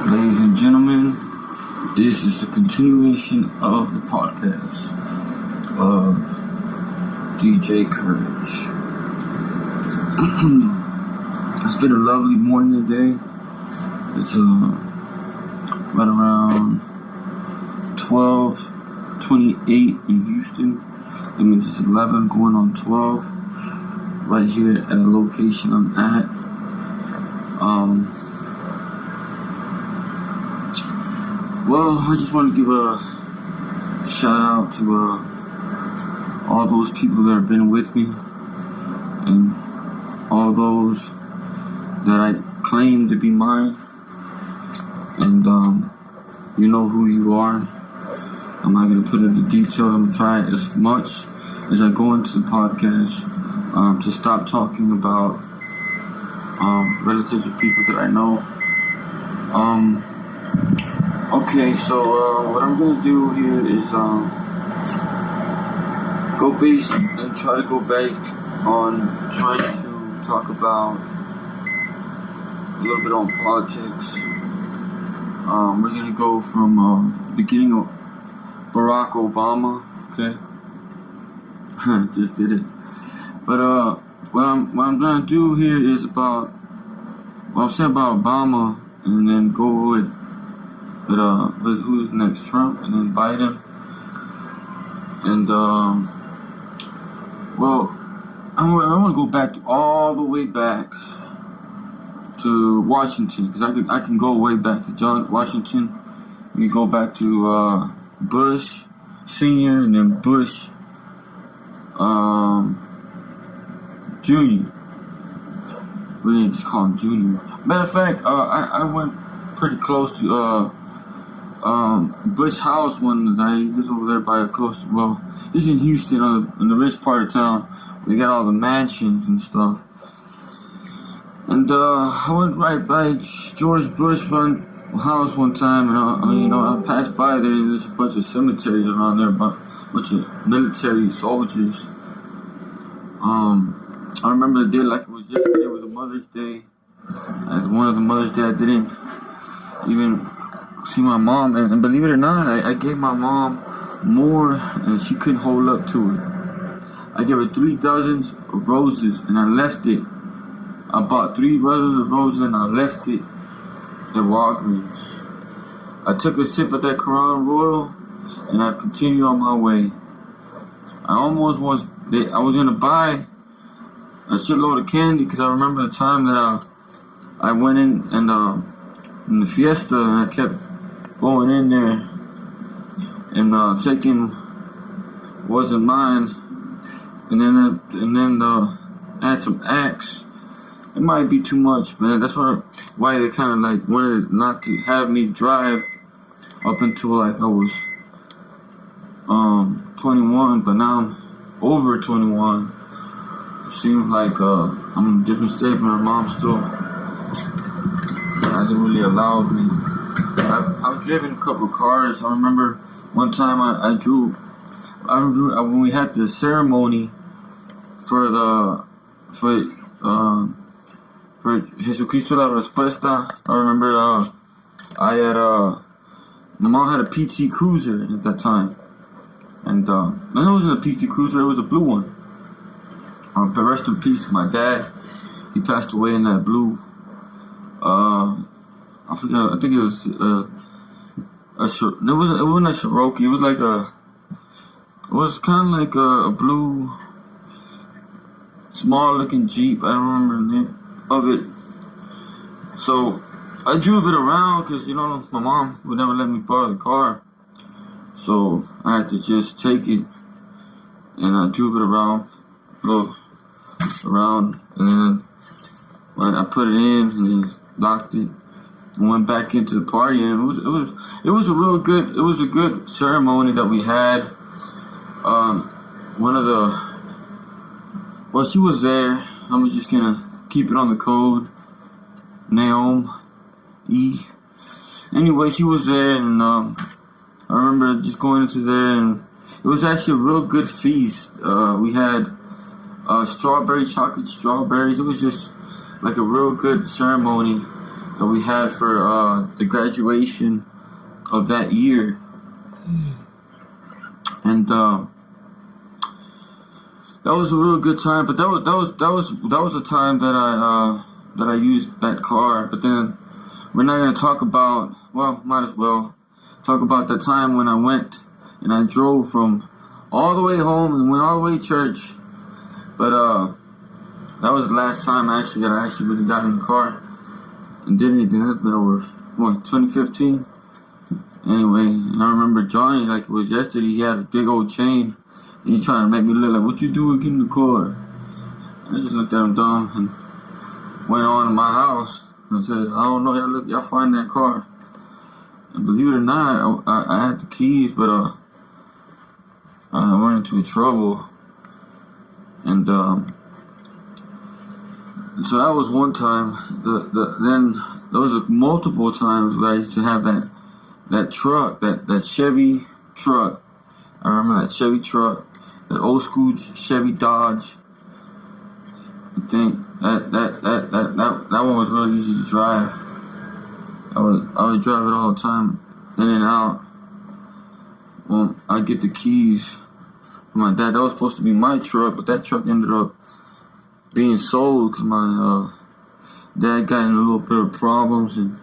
Ladies and gentlemen, this is the continuation of the podcast of DJ Courage. It's been a lovely morning today. It's right around 12:28 in Houston. That means it's 11 going on 12 right here at the location I'm at. Well, I just want to give a shout out to all those people that have been with me and all those that I claim to be mine. And you know who you are. I'm not going to put into detail. I'm going to try as much as I go into the podcast to stop talking about relatives of people that I know. Okay, so what I'm gonna do here is go base and try to go back on trying to talk about a little bit on politics. We're gonna go from the beginning of Barack Obama. Okay, just did it. But what I'm gonna do here is about I'll say about Obama and then go with who's next? Trump and then Biden. And well, I want to go back all the way back to Washington, because I can go way back to John Washington. We go back to Bush Senior and then Bush Junior. We didn't just call him Junior. Matter of fact, I went pretty close to Bush House one day. He was over there by close to, well, he's in Houston, in the rich part of town. We got all the mansions and stuff. And I went right by George Bush house one time, and I passed by there. There's a bunch of cemeteries around there, a bunch of military soldiers. I remember the day like it was yesterday. It was a Mother's Day. And one of the Mother's Day, I didn't even see my mom, and believe it or not, I gave my mom more, and she couldn't hold up to it. I gave her 3 dozens of roses, and I left it. I bought 3 dozens of roses, and I left it at Walgreens. I took a sip of that Crown Royal, and I continued on my way. I was gonna buy a shitload of candy, because I remember the time that I went in and in the Fiesta, and I kept going in there and taking wasn't mine, and then I had some Axe. It might be too much, man. That's why they kind of like wanted not to have me drive up until like I was 21, but now I'm over 21. It seems like I'm in a different state, but my mom still hasn't really allowed me. I've driven a couple of cars. I remember one time I drove when we had the ceremony for Jesucristo la Respuesta. I remember my mom had a PT Cruiser at that time, and it wasn't a PT Cruiser, it was a blue one. But rest in peace to my dad. He passed away in that blue. I forgot. I think it was it wasn't a Cherokee. It was like it was kind of like a blue, small looking Jeep. I don't remember the name of it. So I drove it around because my mom would never let me borrow the car. So I had to just take it, and I drove it around, and then I put it in and then locked it. Went back into the party, and it was a good ceremony that we had. She was there. I'm just gonna keep it on the code. Naomi E. Anyway, she was there, and I remember just going into there, and it was actually a real good feast. We had chocolate strawberries. It was just like a real good ceremony that we had for the graduation of that year, and that was a real good time. But that was a time that I used that car. But then we're not gonna talk about. Well, might as well talk about the time when I went and I drove from all the way home and went all the way to church. But that was the last time actually that I actually really got in the car and did anything. That's been over 2015. Anyway, and I remember Johnny like it was yesterday. He had a big old chain, and he trying to make me look like, what you doing getting in the car? I just looked at him dumb and went on to my house and said, I don't know, y'all find that car. And believe it or not, I had the keys, but I went into trouble. And so that was one time. Then there was multiple times where I used to have that truck, that Chevy truck. I remember that Chevy truck, that old school Chevy Dodge. I think that one was really easy to drive. I would drive it all the time, in and out. Well, I'd get the keys from my dad. That was supposed to be my truck, but that truck ended up being sold because my dad got in a little bit of problems and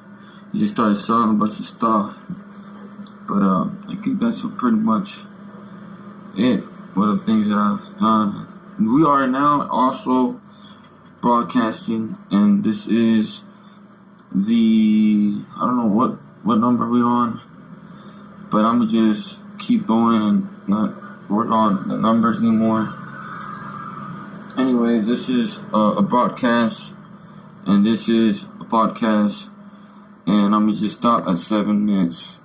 he just started selling a bunch of stuff. But I think that's pretty much it. One of the things that I've done. We are now also broadcasting, and this is I don't know what number we on, but I'm gonna just keep going and not work on the numbers anymore. Anyways, this is a broadcast, and this is a podcast, and I'm gonna just stop at 7 minutes.